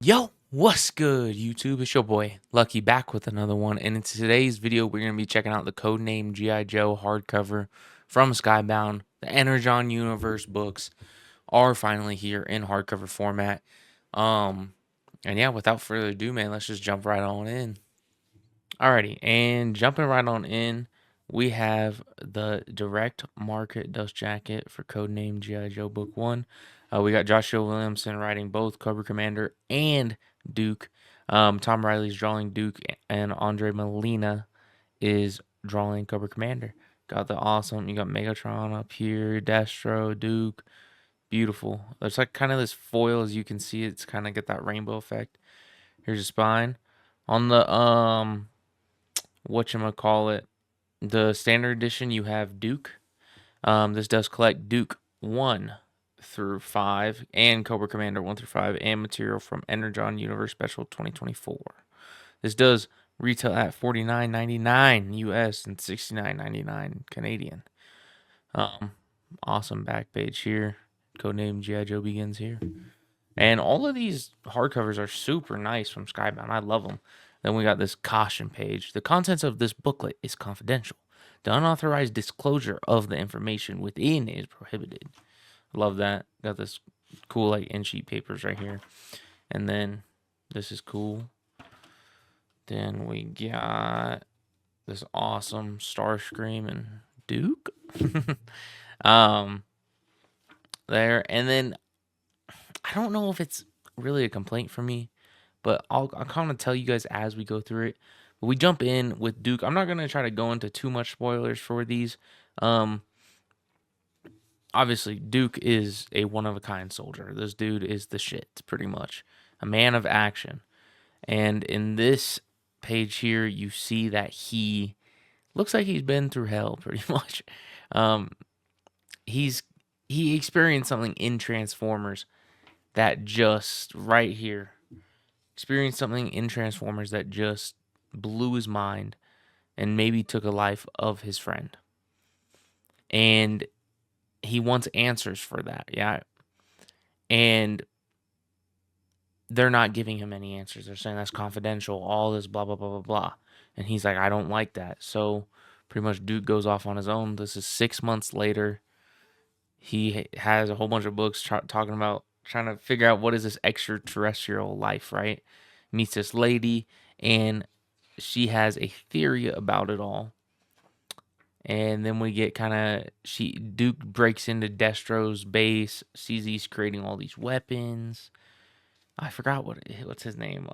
Yo, what's good, YouTube? It's your boy Lucky back with another one, and in today's video, we're gonna be checking out the CodeName G.I. Joe hardcover from Skybound. The Energon Universe books are finally here in hardcover format. Um, and yeah, without further ado, man, let's just jump right on in. Alrighty, and jumping right on in, we have the direct market dust jacket for CodeName G.I. Joe Book 1. We got Joshua Williamson writing both Cobra Commander and Duke. Tom Riley's drawing Duke, and Andre Molina is drawing Cobra Commander. Got the awesome, you got Megatron up here, Destro, Duke. Beautiful. It's like kind of this foil, as you can see, it's kind of get that rainbow effect. Here's your spine. On the whatchamacallit, the standard edition, you have Duke. This does collect Duke 1 through 5 and Cobra Commander 1 through 5 and material from Energon Universe Special 2024. This does retail at $49.99 US and $69.99 Canadian. Awesome back page here. Codename G.I. Joe begins here. And all of these hardcovers are super nice from Skybound. I love them. Then we got this caution page. The contents of this booklet is confidential. The unauthorized disclosure of the information within is prohibited. Love that. Got this cool like in-sheet papers right here. And then this is cool. Then we got this awesome Starscream and Duke. There. And then I don't know if it's really a complaint for me, but I'll kind of tell you guys as we go through it. But we jump in with Duke. I'm not going to try to go into too much spoilers for these. Obviously, Duke is a one-of-a-kind soldier. This dude is the shit, pretty much. A man of action. And in this page here, you see that he looks like he's been through hell, pretty much. He experienced something in Transformers that just right here experienced something in Transformers that just blew his mind and maybe took a life of his friend. And he wants answers for that, yeah. And they're not giving him any answers. They're saying that's confidential, all this blah, blah, blah, blah, blah. And he's like, I don't like that. So pretty much Duke goes off on his own. This is 6 months later. He has a whole bunch of books talking about trying to figure out what is this extraterrestrial life, right? Meets this lady, and she has a theory about it all. And then we get Duke breaks into Destro's base, sees he's creating all these weapons. I forgot what's his name.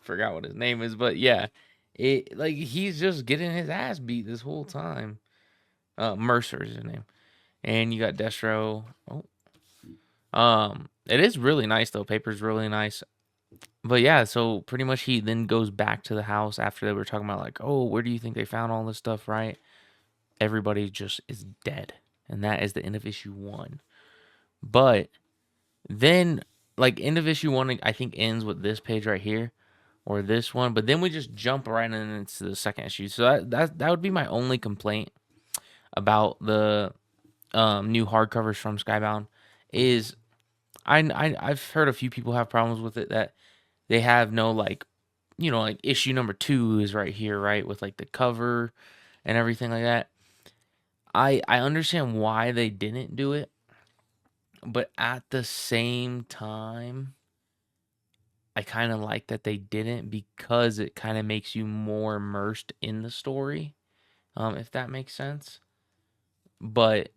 Forgot what his name is, but yeah, it like he's just getting his ass beat this whole time. Mercer is his name. And you got Destro. It is really nice though. Paper's really nice. But yeah, so pretty much he then goes back to the house after they were talking about like, oh, where do you think they found all this stuff, right? Everybody just is dead. And that is the end of issue 1. But then like end of issue 1 I think ends with this page right here or this one, but then we just jump right into the second issue. So that would be my only complaint about the new hardcovers from Skybound is I've heard a few people have problems with it that they have no like issue number 2 is right here, right, with like the cover and everything like that. I understand why they didn't do it, but at the same time I kind of like that they didn't because it kind of makes you more immersed in the story, if that makes sense. But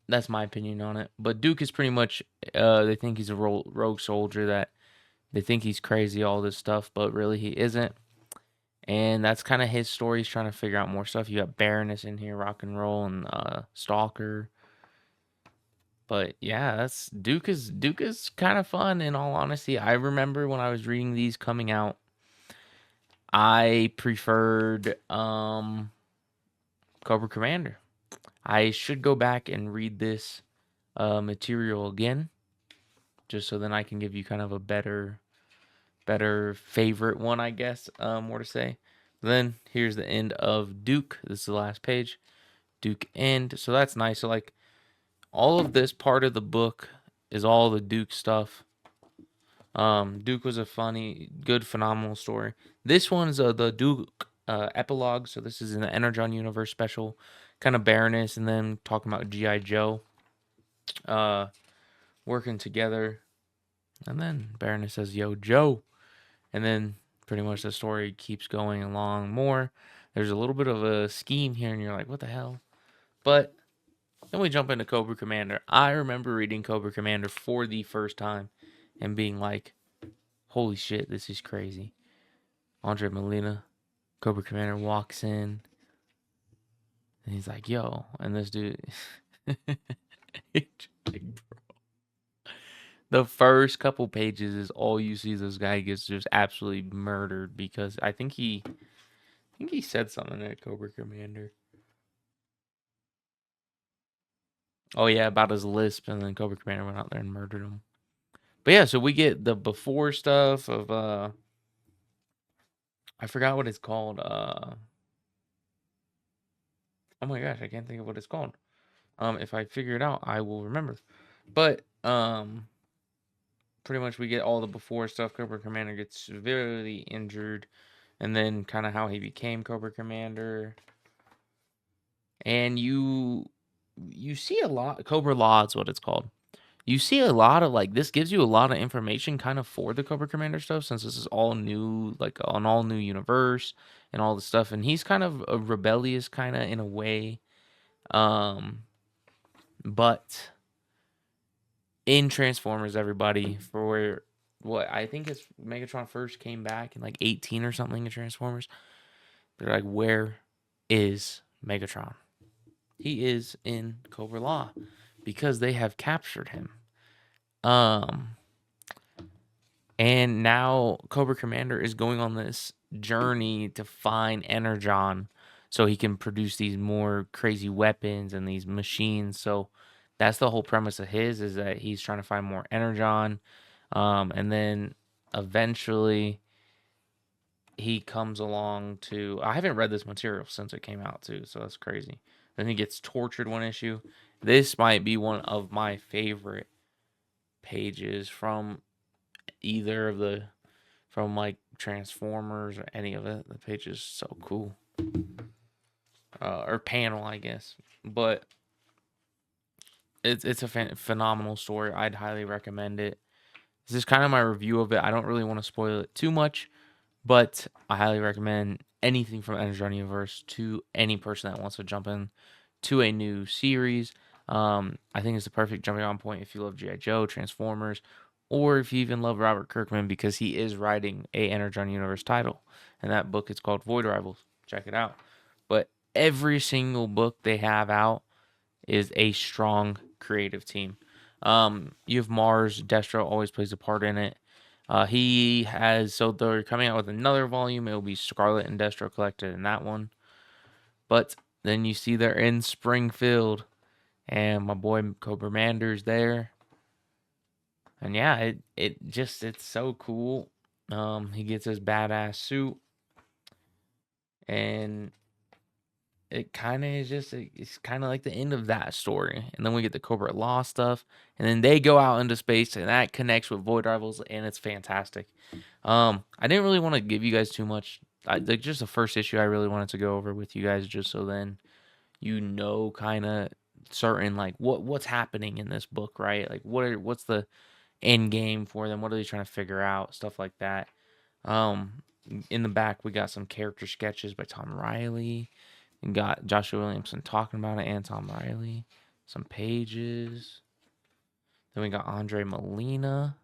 that's my opinion on it. But Duke is pretty much, they think he's a rogue soldier, that they think he's crazy, all this stuff, but really he isn't. And that's kind of his story. He's trying to figure out more stuff. You got Baroness in here, Rock and Roll, and Stalker. But yeah, that's Duke is kind of fun, in all honesty. I remember when I was reading these coming out, I preferred Cobra Commander. I should go back and read this material again, just so then I can give you kind of a better favorite one, I guess, more to say. Then here's the end of Duke. This is the last page. Duke end. So that's nice. So like all of this part of the book is all the Duke stuff. Duke was a funny, good, phenomenal story. This one's the Duke epilogue. So this is in the Energon universe special, kind of Baroness, and then talking about GI Joe, working together, and then Baroness says, "Yo, Joe," and then pretty much the story keeps going along more. There's a little bit of a scheme here, and you're like, "What the hell?" But then we jump into Cobra Commander. I remember reading Cobra Commander for the first time and being like, holy shit, this is crazy. Andre Molina, Cobra Commander, walks in and he's like, yo. And this dude, the first couple pages is all you see. This guy gets just absolutely murdered because I think he said something at Cobra Commander. Oh yeah, about his lisp, and then Cobra Commander went out there and murdered him. But yeah, so we get the before stuff of I forgot what it's called. Oh my gosh, I can't think of what it's called. If I figure it out, I will remember. But pretty much we get all the before stuff. Cobra Commander gets severely injured, and then kind of how he became Cobra Commander. And you see a lot. Cobra Law is what it's called. You see a lot of like this gives you a lot of information kind of for the Cobra Commander stuff since this is all new, like an all new universe and all the stuff. And he's kind of a rebellious kind of in a way. But in Transformers, everybody, for where what I think is Megatron first came back in like 18 or something in Transformers. They're like, where is Megatron? He is in Cobra Law because they have captured him. And now Cobra Commander is going on this journey to find Energon so he can produce these more crazy weapons and these machines. So that's the whole premise of his is that he's trying to find more Energon. And then eventually he comes along to I haven't read this material since it came out too, so that's crazy. Then he gets tortured one issue. This might be one of my favorite pages from either of the from like Transformers or any of it. The page is so cool. Or panel, I guess. But it's a phenomenal story. I'd highly recommend it. This is kind of my review of it. I don't really want to spoil it too much, but I highly recommend anything from Energon Universe to any person that wants to jump in to a new series. I think it's the perfect jumping on point if you love G.I. Joe, Transformers, or if you even love Robert Kirkman because he is writing a Energon Universe title. And that book is called Void Rivals. Check it out. But every single book they have out is a strong creative team. You have Mars, Destro always plays a part in it. He has, so they're coming out with another volume. It'll be Scarlet and Destro collected in that one. But then you see they're in Springfield, and my boy Cobra Mander's there. And yeah, it's so cool. He gets his badass suit, and it kind of is just it's kind of like the end of that story. And then we get the Cobra Law stuff, and then they go out into space, and that connects with Void Rivals, and it's fantastic. I didn't really want to give you guys too much. Like just the first issue, I really wanted to go over with you guys, just so then you know, kind of certain like what's happening in this book, right? Like what's the end game for them? What are they trying to figure out? Stuff like that. In the back, we got some character sketches by Tom Riley. We got Joshua Williamson talking about it and Tom Riley. Some pages. Then we got Andre Molina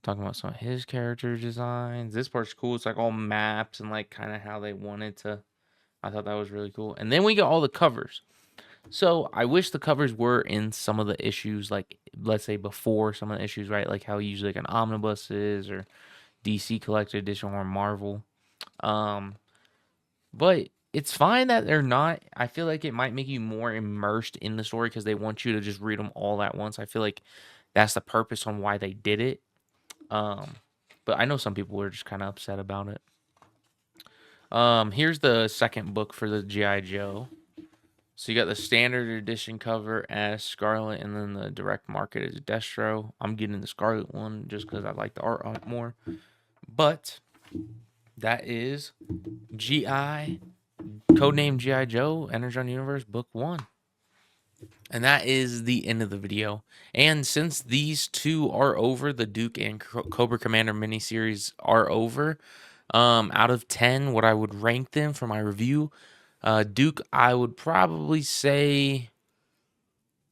talking about some of his character designs. This part's cool. It's like all maps and like kind of how they wanted to. I thought that was really cool. And then we got all the covers. So I wish the covers were in some of the issues, like let's say before some of the issues, right? Like how usually like an omnibus is or DC Collected Edition or Marvel. But it's fine that they're not. I feel like it might make you more immersed in the story because they want you to just read them all at once. I feel like that's the purpose on why they did it. But I know some people were just kind of upset about it. Here's the second book for the G.I. Joe. So you got the standard edition cover as Scarlet, and then the direct market is Destro. I'm getting the Scarlet one just because I like the art on it more. But that is GI Codename GI Joe Energon Universe Book 1. And that is the end of the video. And since these two are over, the Duke and Cobra Commander miniseries are over, out of 10, what I would rank them for my review, Duke, I would probably say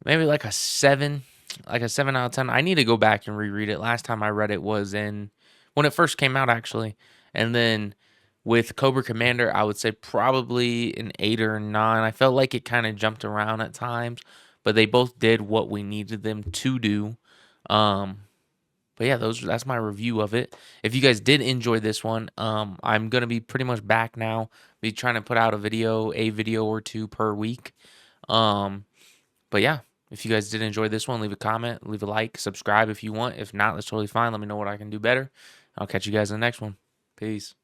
maybe like a 7, like a 7 out of 10. I need to go back and reread it. Last time I read it was when it first came out, actually. And then with Cobra Commander, I would say probably an 8 or 9. I felt like it kind of jumped around at times, but they both did what we needed them to do. But yeah, that's my review of it. If you guys did enjoy this one, I'm gonna be pretty much back now. Be trying to put out a video or two per week. But yeah, if you guys did enjoy this one, leave a comment, leave a like, subscribe if you want. If not, that's totally fine. Let me know what I can do better. I'll catch you guys in the next one. Peace.